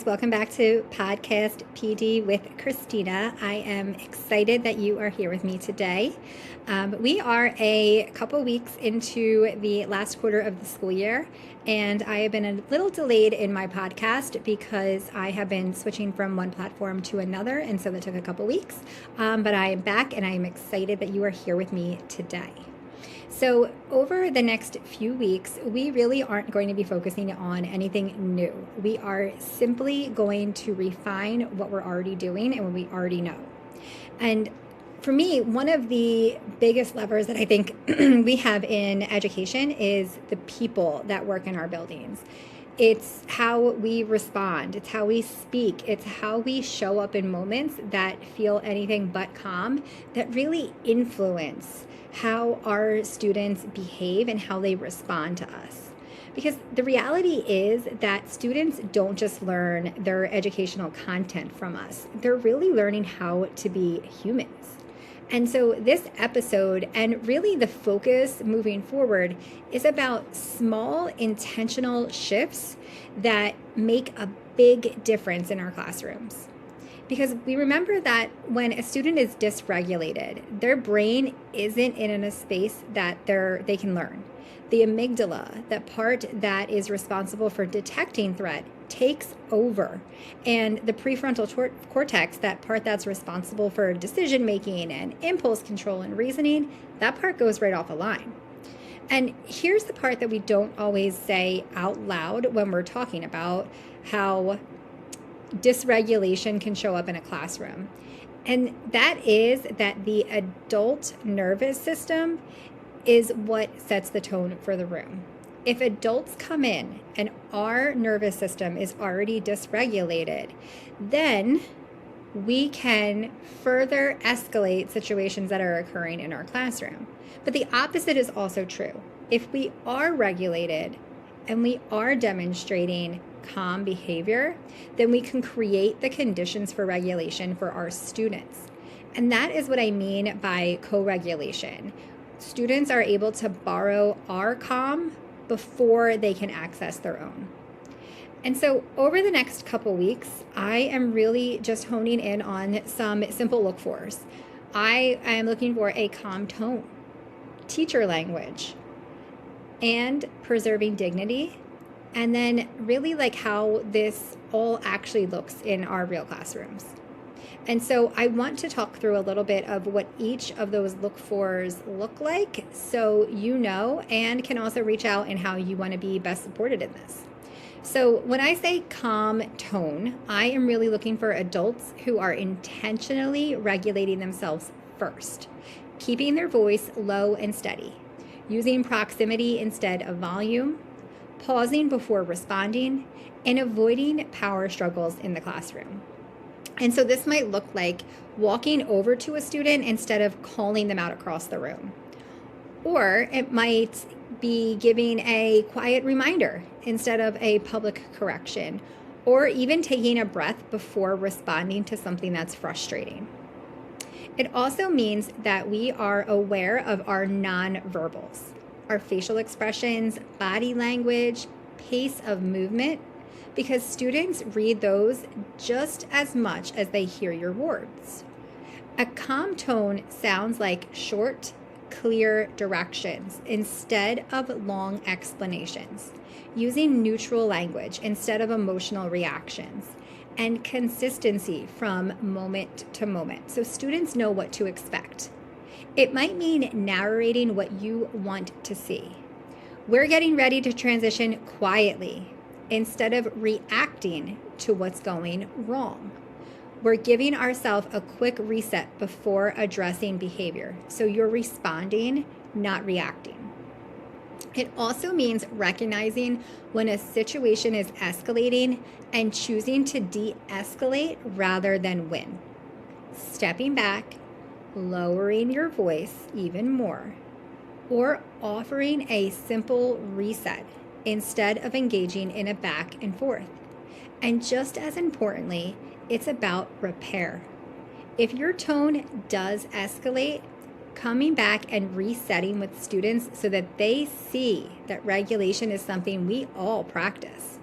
Welcome back to Podcast PD with Christina. I am excited that you are here with me today. We are a couple weeks into the last quarter of the school year, and I have been a little delayed in my podcast because I have been switching from one platform to another, and so that took a couple weeks. But I am back, and I am excited that you are here with me today. So over the next few weeks, we really aren't going to be focusing on anything new. We are simply going to refine what we're already doing and what we already know. And for me, one of the biggest levers that I think we have in education is the people that work in our buildings. It's how we respond, it's how we speak, it's how we show up in moments that feel anything but calm, that really influence how our students behave and how they respond to us. Because the reality is that students don't just learn their educational content from us, they're really learning how to be humans. And so this episode, and really the focus moving forward, is about small intentional shifts that make a big difference in our classrooms. Because we remember that when a student is dysregulated, their brain isn't in a space that they can learn. The amygdala, that part that is responsible for detecting threat, takes over. And the prefrontal cortex, that part that's responsible for decision making and impulse control and reasoning, that part goes right off a line. And here's the part that we don't always say out loud when we're talking about how dysregulation can show up in a classroom. And that is that the adult nervous system is what sets the tone for the room. If adults come in and our nervous system is already dysregulated, then we can further escalate situations that are occurring in our classroom. But the opposite is also true. If we are regulated and we are demonstrating calm behavior, then we can create the conditions for regulation for our students. And that is what I mean by co-regulation. Students are able to borrow our calm before they can access their own. And so over the next couple weeks, I am really just honing in on some simple look-fors. I am looking for a calm tone, teacher language, and preserving dignity. And then really like how this all actually looks in our real classrooms. And so I want to talk through a little bit of what each of those look-fors look like so you know, and can also reach out in how you want to be best supported in this. So when I say calm tone, I am really looking for adults who are intentionally regulating themselves first, keeping their voice low and steady, using proximity instead of volume, pausing before responding, and avoiding power struggles in the classroom. And so this might look like walking over to a student instead of calling them out across the room. Or it might be giving a quiet reminder instead of a public correction, or even taking a breath before responding to something that's frustrating. It also means that we are aware of our nonverbals, our facial expressions, body language, pace of movement, because students read those just as much as they hear your words. A calm tone sounds like short, clear directions instead of long explanations, using neutral language instead of emotional reactions, and consistency from moment to moment, so students know what to expect. It might mean narrating what you want to see. We're getting ready to transition quietly instead of reacting to what's going wrong. We're giving ourselves a quick reset before addressing behavior, so you're responding, not reacting. It also means recognizing when a situation is escalating and choosing to de-escalate rather than win. Stepping back, lowering your voice even more, or offering a simple reset instead of engaging in a back and forth. And just as importantly, it's about repair. If your tone does escalate, coming back and resetting with students so that they see that regulation is something we all practice.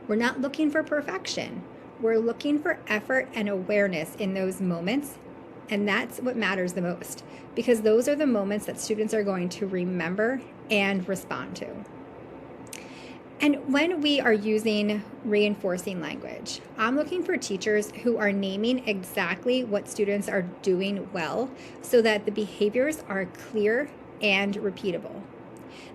We're not looking for perfection. We're looking for effort and awareness in those moments, and that's what matters the most, because those are the moments that students are going to remember and respond to. And when we are using reinforcing language, I'm looking for teachers who are naming exactly what students are doing well so that the behaviors are clear and repeatable.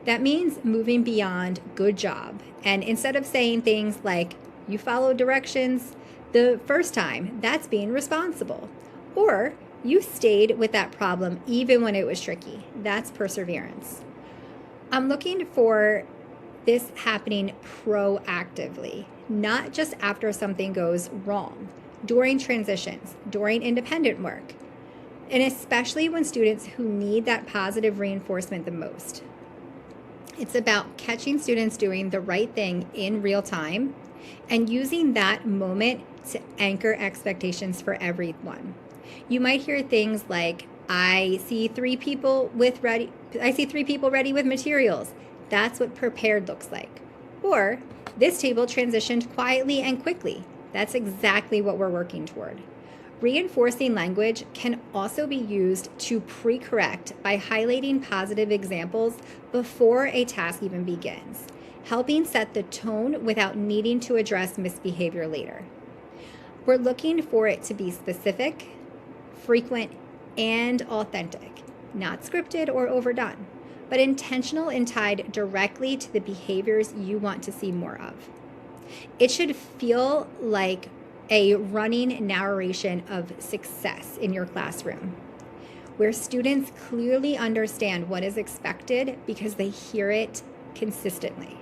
That means moving beyond good job. And instead of saying things like, you followed directions the first time, that's being responsible. Or you stayed with that problem even when it was tricky. That's perseverance. I'm looking for this happening proactively, not just after something goes wrong, during transitions, during independent work, and especially when students who need that positive reinforcement the most. It's about catching students doing the right thing in real time and using that moment to anchor expectations for everyone. You might hear things like, I see three people ready with materials. That's what prepared looks like. Or, this table transitioned quietly and quickly. That's exactly what we're working toward. Reinforcing language can also be used to pre-correct by highlighting positive examples before a task even begins, helping set the tone without needing to address misbehavior later. We're looking for it to be specific, frequent, and authentic, not scripted or overdone, but intentional and tied directly to the behaviors you want to see more of. It should feel like a running narration of success in your classroom, where students clearly understand what is expected because they hear it consistently.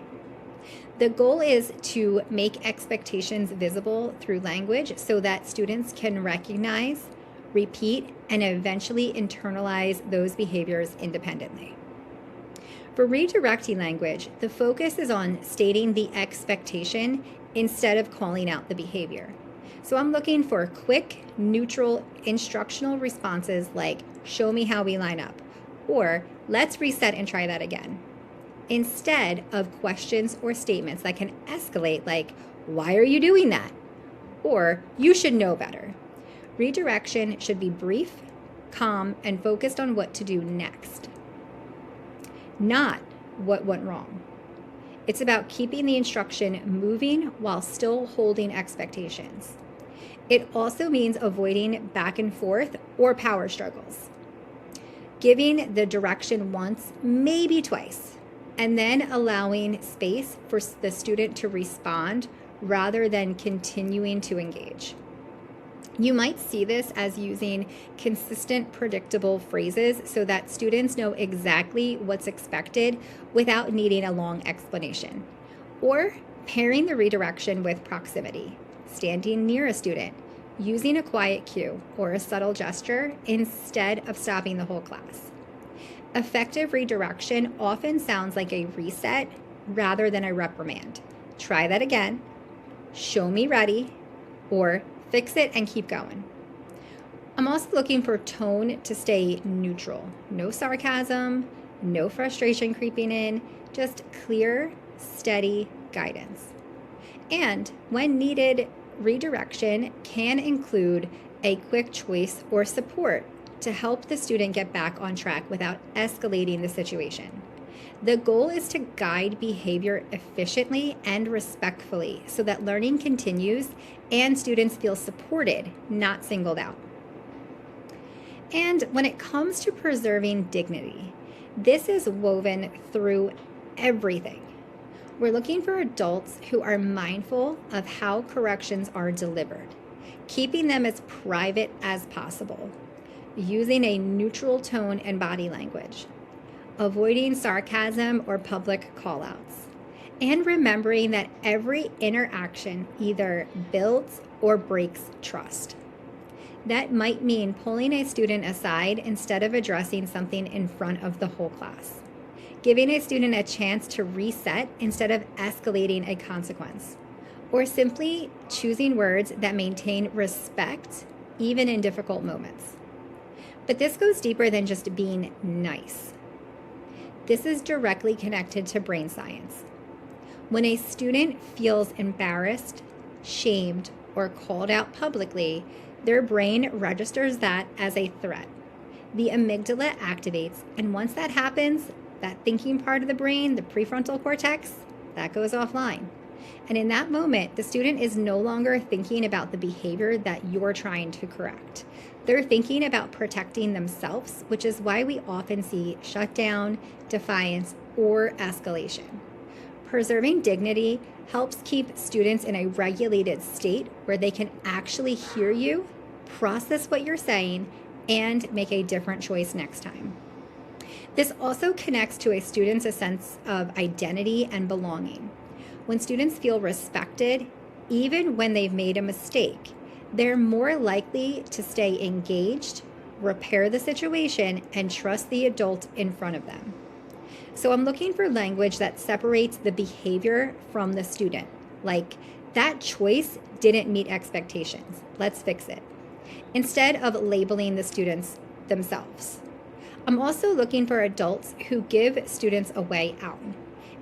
The goal is to make expectations visible through language so that students can recognize, repeat, and eventually internalize those behaviors independently. For redirecting language, the focus is on stating the expectation instead of calling out the behavior. So I'm looking for quick, neutral, instructional responses like, show me how we line up, or let's reset and try that again, instead of questions or statements that can escalate like, why are you doing that? Or, you should know better. Redirection should be brief, calm, and focused on what to do next, not what went wrong. It's about keeping the instruction moving while still holding expectations. It also means avoiding back and forth or power struggles. Giving the direction once, maybe twice, and then allowing space for the student to respond rather than continuing to engage. You might see this as using consistent, predictable phrases so that students know exactly what's expected without needing a long explanation. Or pairing the redirection with proximity, standing near a student, using a quiet cue or a subtle gesture instead of stopping the whole class. Effective redirection often sounds like a reset rather than a reprimand. Try that again, show me ready, or fix it and keep going. I'm also looking for tone to stay neutral. No sarcasm, no frustration creeping in, just clear, steady guidance. And when needed, redirection can include a quick choice or support to help the student get back on track without escalating the situation. The goal is to guide behavior efficiently and respectfully so that learning continues and students feel supported, not singled out. And when it comes to preserving dignity, this is woven through everything. We're looking for adults who are mindful of how corrections are delivered, keeping them as private as possible, using a neutral tone and body language, avoiding sarcasm or public callouts, and remembering that every interaction either builds or breaks trust. That might mean pulling a student aside instead of addressing something in front of the whole class, giving a student a chance to reset instead of escalating a consequence, or simply choosing words that maintain respect even in difficult moments. But this goes deeper than just being nice. This is directly connected to brain science. When a student feels embarrassed, shamed, or called out publicly, their brain registers that as a threat. The amygdala activates, and once that happens, that thinking part of the brain, the prefrontal cortex, that goes offline. And in that moment, the student is no longer thinking about the behavior that you're trying to correct. They're thinking about protecting themselves, which is why we often see shutdown, defiance, or escalation. Preserving dignity helps keep students in a regulated state where they can actually hear you, process what you're saying, and make a different choice next time. This also connects to a student's sense of identity and belonging. When students feel respected, even when they've made a mistake, they're more likely to stay engaged, repair the situation, and trust the adult in front of them. So I'm looking for language that separates the behavior from the student. Like, that choice didn't meet expectations. Let's fix it. Instead of labeling the students themselves. I'm also looking for adults who give students a way out,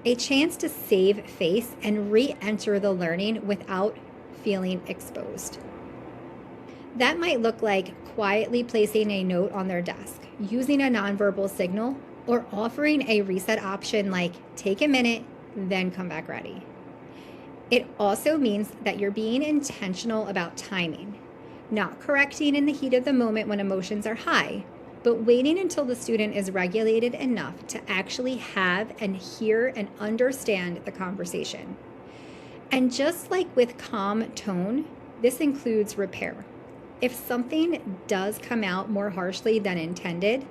a chance to save face and re-enter the learning without feeling exposed. That might look like quietly placing a note on their desk, using a nonverbal signal, or offering a reset option like take a minute, then come back ready. It also means that you're being intentional about timing, not correcting in the heat of the moment when emotions are high, but waiting until the student is regulated enough to actually have and hear and understand the conversation. And just like with calm tone, this includes repair. If something does come out more harshly than intended,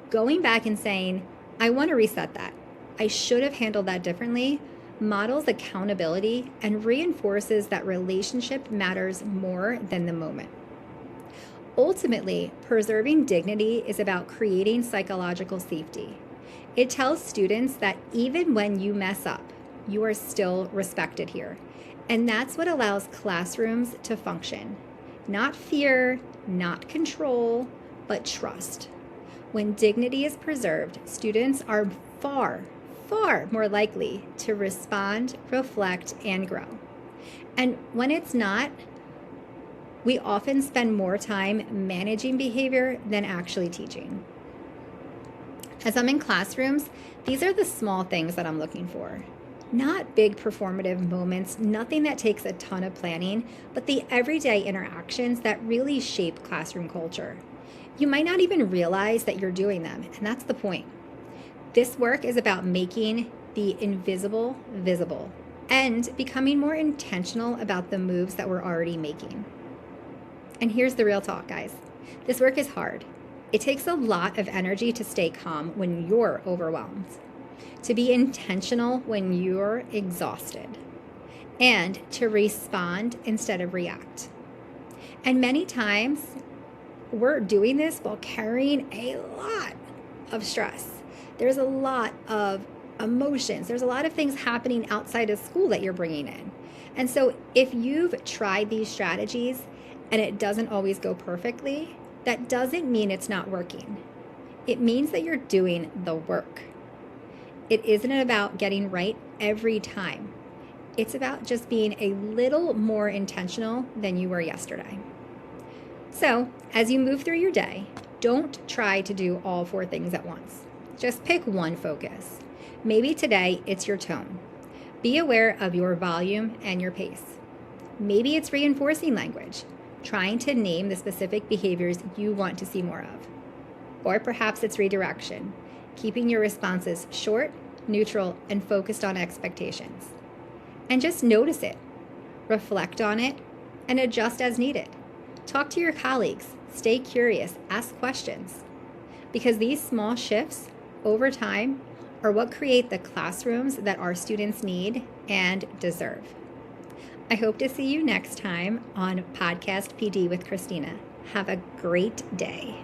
going back and saying, I want to reset that. I should have handled that differently, models accountability and reinforces that relationship matters more than the moment. Ultimately, preserving dignity is about creating psychological safety. It tells students that even when you mess up, you are still respected here. And that's what allows classrooms to function. Not fear, not control, but trust. When dignity is preserved, students are far more likely to respond, reflect, and grow. And when it's not, we often spend more time managing behavior than actually teaching. As I'm in classrooms, these are the small things that I'm looking for. Not big performative moments, nothing that takes a ton of planning, but the everyday interactions that really shape classroom culture. You might not even realize that you're doing them, and that's the point. This work is about making the invisible visible and becoming more intentional about the moves that we're already making. And here's the real talk, guys. This work is hard. It takes a lot of energy to stay calm when you're overwhelmed, to be intentional when you're exhausted, and to respond instead of react. And many times, we're doing this while carrying a lot of stress. There's a lot of emotions. There's a lot of things happening outside of school that you're bringing in. And so if you've tried these strategies and it doesn't always go perfectly, that doesn't mean it's not working. It means that you're doing the work. It isn't about getting right every time. It's about just being a little more intentional than you were yesterday. So, as you move through your day, don't try to do all 4 things at once. Just pick one focus. Maybe today it's your tone. Be aware of your volume and your pace. Maybe it's reinforcing language, trying to name the specific behaviors you want to see more of. Or perhaps it's redirection, keeping your responses short, neutral, and focused on expectations. And just notice it, reflect on it, and adjust as needed. Talk to your colleagues, stay curious, ask questions. Because these small shifts over time are what create the classrooms that our students need and deserve. I hope to see you next time on Podcast PD with Christina. Have a great day.